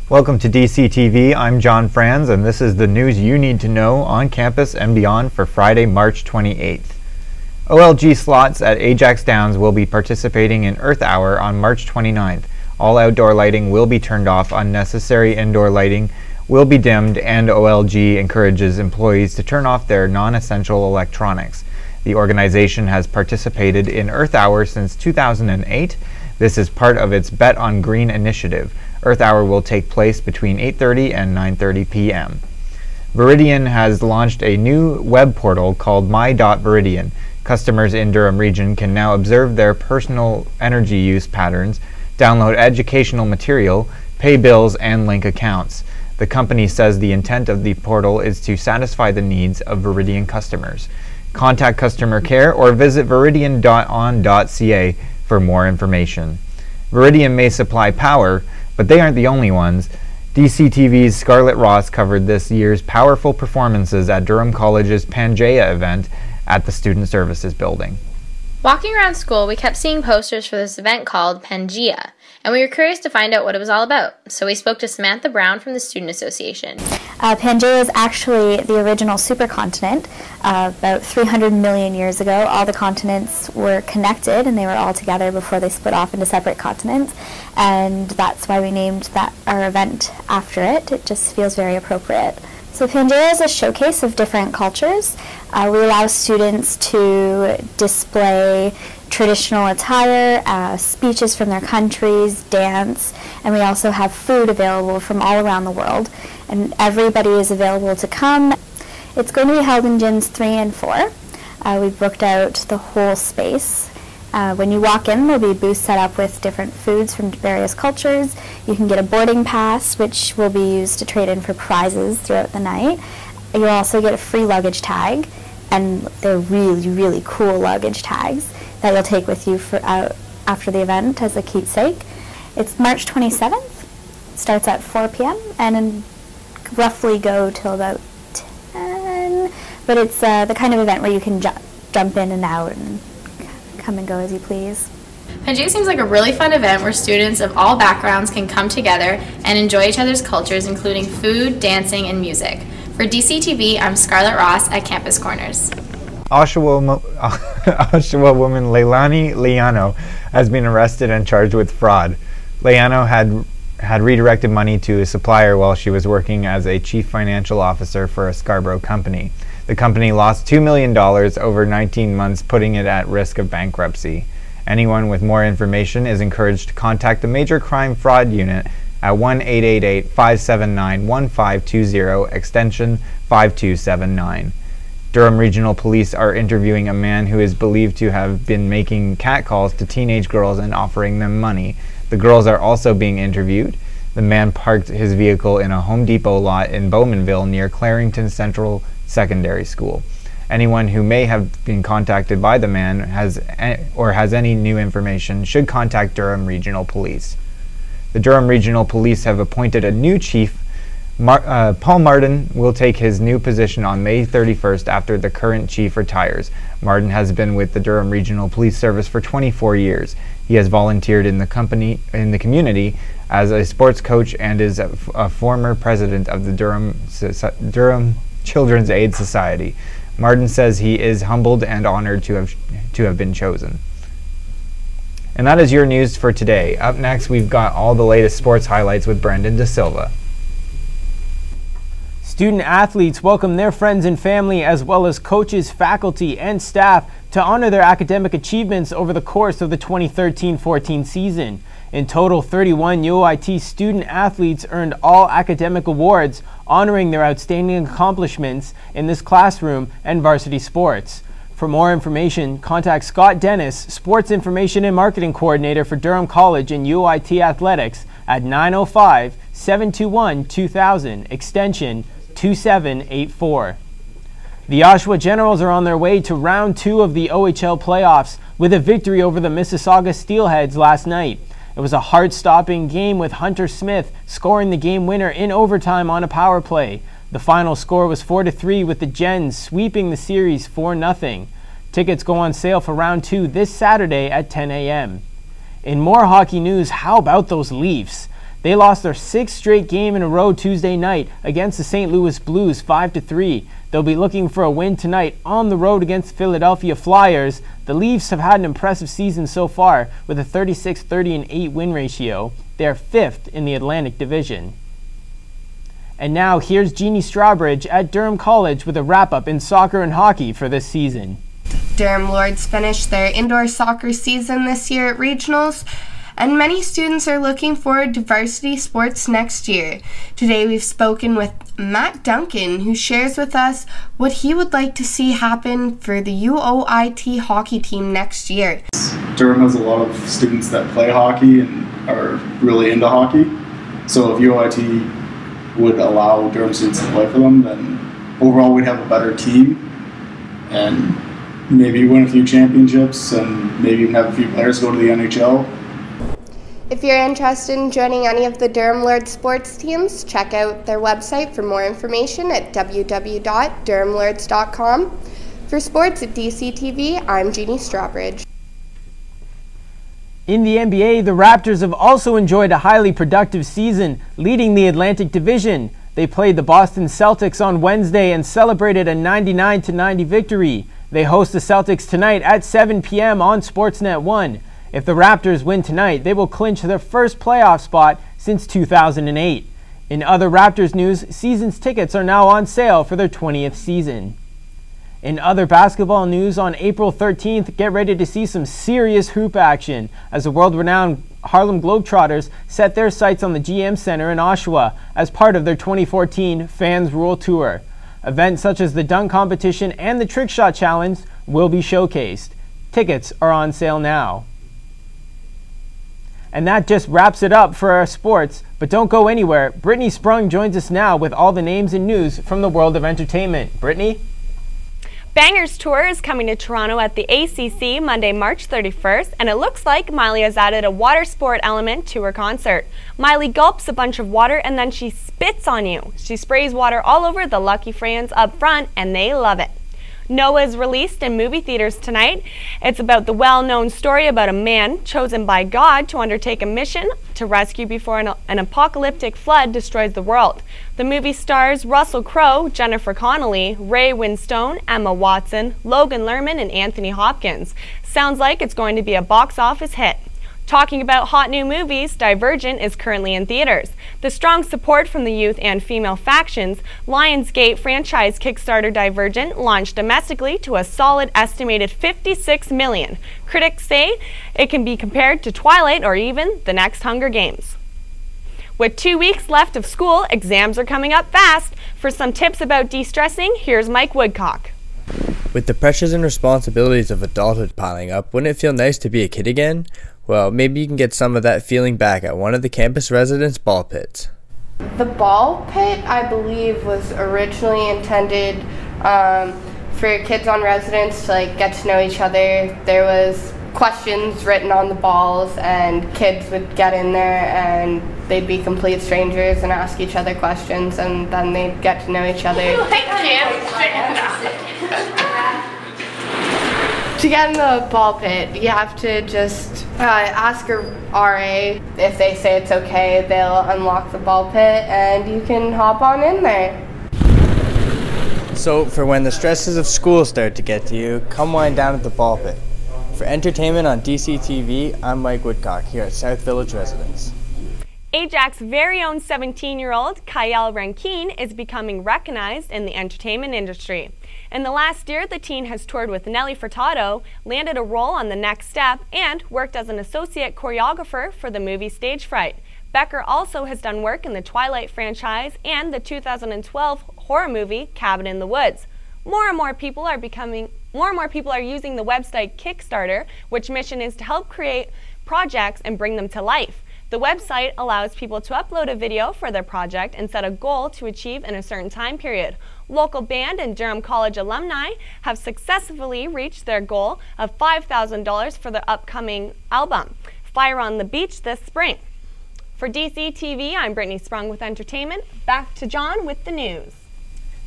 Welcome to DCTV. I'm John Franz, and this is the news you need to know on campus and beyond for Friday, March 28th. OLG slots at Ajax Downs will be participating in Earth Hour on March 29th. All outdoor lighting will be turned off, unnecessary indoor lighting will be dimmed, and OLG encourages employees to turn off their non-essential electronics. The organization has participated in Earth Hour since 2008. This is part of its Bet on Green initiative. Earth Hour will take place between 8:30 and 9:30 p.m. Veridian has launched a new web portal called My.Veridian. Customers in Durham region can now observe their personal energy use patterns, download educational material, pay bills, and link accounts. The company says the intent of the portal is to satisfy the needs of Veridian customers. Contact customer care or visit veridian.on.ca for more information. Veridian may supply power, but they aren't the only ones. DCTV's Scarlett Ross covered this year's powerful performances at Durham College's Pangea event at the Student Services Building. Walking around school, we kept seeing posters for this event called Pangea, and we were curious to find out what it was all about. So we spoke to Samantha Brown from the Student Association. Pangea is actually the original supercontinent. About 300 million years ago, all the continents were connected and they were all together before they split off into separate continents. And that's why we named our event after it. It just feels very appropriate. So Pangea is a showcase of different cultures. We allow students to display traditional attire, speeches from their countries, dance, and we also have food available from all around the world. And everybody is available to come. It's going to be held in gyms 3 and 4. We've booked out the whole space. When you walk in, there'll be booths set up with different foods from various cultures. You can get a boarding pass, which will be used to trade in for prizes throughout the night. You'll also get a free luggage tag, and they're really, really cool luggage tags that you'll take with you after the event as a keepsake. It's March 27th. It starts at 4 p.m. and roughly go till about 10. But it's the kind of event where you can jump in and out and come and go as you please. Pangea seems like a really fun event where students of all backgrounds can come together and enjoy each other's cultures, including food, dancing, and music. For DCTV, I'm Scarlett Ross at Campus Corners. Oshawa woman Leilani Liano has been arrested and charged with fraud. Liano had redirected money to a supplier while she was working as a chief financial officer for a Scarborough company. The company lost $2 million over 19 months, putting it at risk of bankruptcy. Anyone with more information is encouraged to contact the Major Crime Fraud Unit at 1-888-579-1520, extension 5279. Durham Regional Police are interviewing a man who is believed to have been making catcalls to teenage girls and offering them money. The girls are also being interviewed. The man parked his vehicle in a Home Depot lot in Bowmanville near Clarington Central Secondary School. Anyone who may have been contacted by the man has any new information should contact Durham Regional Police. The Durham Regional Police have appointed a new chief. Paul Martin will take his new position on May 31st after the current chief retires. Martin has been with the Durham Regional Police Service for 24 years. He has volunteered in the community as a sports coach and is a former president of the Durham Children's Aid Society. Martin says he is humbled and honored to have been chosen. And that is your news for today. Up next, we've got all the latest sports highlights with Brendan De Silva. Student athletes welcome their friends and family as well as coaches, faculty, and staff to honor their academic achievements over the course of the 2013-14 season. In total, 31 UOIT student athletes earned all academic awards, honoring their outstanding accomplishments in this classroom and varsity sports. For more information, contact Scott Dennis, Sports Information and Marketing Coordinator for Durham College and UOIT Athletics at 905-721-2000, extension 2784. The Oshawa Generals are on their way to round 2 of the OHL playoffs with a victory over the Mississauga Steelheads last night. It was a heart-stopping game with Hunter Smith scoring the game winner in overtime on a power play. The final score was 4-3 with the Gens sweeping the series 4-0. Tickets go on sale for round 2 this Saturday at 10 a.m. In more hockey news, how about those Leafs? They lost their 6th straight game in a row Tuesday night against the St. Louis Blues 5-3. They'll be looking for a win tonight on the road against Philadelphia Flyers. The Leafs have had an impressive season so far with a 36-30-8 win ratio. They are 5th in the Atlantic Division. And now here's Jeannie Strawbridge at Durham College with a wrap-up in soccer and hockey for this season. Durham Lords finished their indoor soccer season this year at regionals, and many students are looking forward to varsity sports next year. Today we've spoken with Matt Duncan, who shares with us what he would like to see happen for the UOIT hockey team next year. Durham has a lot of students that play hockey and are really into hockey, so if UOIT would allow Durham students to play for them, then overall we'd have a better team and maybe win a few championships and maybe even have a few players go to the NHL. If you're interested in joining any of the Durham Lords sports teams, check out their website for more information at www.durhamlords.com. For sports at DCTV, I'm Jeannie Strawbridge. In the NBA, the Raptors have also enjoyed a highly productive season, leading the Atlantic Division. They played the Boston Celtics on Wednesday and celebrated a 99-90 victory. They host the Celtics tonight at 7 p.m. on Sportsnet 1. If the Raptors win tonight, they will clinch their first playoff spot since 2008. In other Raptors news, season's tickets are now on sale for their 20th season. In other basketball news, on April 13th, get ready to see some serious hoop action as the world-renowned Harlem Globetrotters set their sights on the GM Center in Oshawa as part of their 2014 Fans Rule Tour. Events such as the dunk competition and the trick shot challenge will be showcased. Tickets are on sale now. And that just wraps it up for our sports, but don't go anywhere. Brittany Sprung joins us now with all the names and news from the world of entertainment. Brittany? Bangers Tour is coming to Toronto at the ACC Monday, March 31st, and it looks like Miley has added a water sport element to her concert. Miley gulps a bunch of water and then she spits on you. She sprays water all over the lucky fans up front, and they love it. Noah is released in movie theaters tonight. It's about the well-known story about a man chosen by God to undertake a mission to rescue before an apocalyptic flood destroys the world. The movie stars Russell Crowe, Jennifer Connelly, Ray Winstone, Emma Watson, Logan Lerman, and Anthony Hopkins. Sounds like it's going to be a box office hit. Talking about hot new movies, Divergent is currently in theaters. The strong support from the youth and female factions, Lionsgate franchise Kickstarter Divergent launched domestically to a solid estimated $56 million. Critics say it can be compared to Twilight or even the next Hunger Games. With 2 weeks left of school, exams are coming up fast. For some tips about de-stressing, here's Mike Woodcock. With the pressures and responsibilities of adulthood piling up, wouldn't it feel nice to be a kid again? Well, maybe you can get some of that feeling back at one of the campus residents' ball pits. The ball pit, I believe, was originally intended for kids on residence to get to know each other. There was questions written on the balls, and kids would get in there and they'd be complete strangers and ask each other questions, and then they'd get to know each other. To get in the ball pit, you have to just ask your RA. If they say it's okay, they'll unlock the ball pit and you can hop on in there. So for when the stresses of school start to get to you, come wind down at the ball pit. For entertainment on DCTV, I'm Mike Woodcock here at South Village Residence. Ajax's very own 17-year-old Kyle Rankine is becoming recognized in the entertainment industry. In the last year, the teen has toured with Nelly Furtado, landed a role on The Next Step, and worked as an associate choreographer for the movie Stage Fright. Becker also has done work in the Twilight franchise and the 2012 horror movie Cabin in the Woods. More and more people are using the website Kickstarter, which mission is to help create projects and bring them to life. The website allows people to upload a video for their project and set a goal to achieve in a certain time period. Local band and Durham College alumni have successfully reached their goal of $5,000 for their upcoming album, Fire on the Beach, this spring. For DCTV, I'm Brittany Sprung with entertainment. Back to John with the news.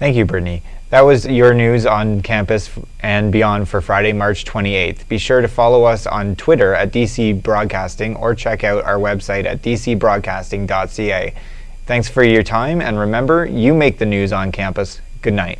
Thank you, Brittany. That was your news on campus and beyond for Friday, March 28th. Be sure to follow us on Twitter at DC Broadcasting or check out our website at dcbroadcasting.ca. Thanks for your time, and remember, you make the news on campus. Good night.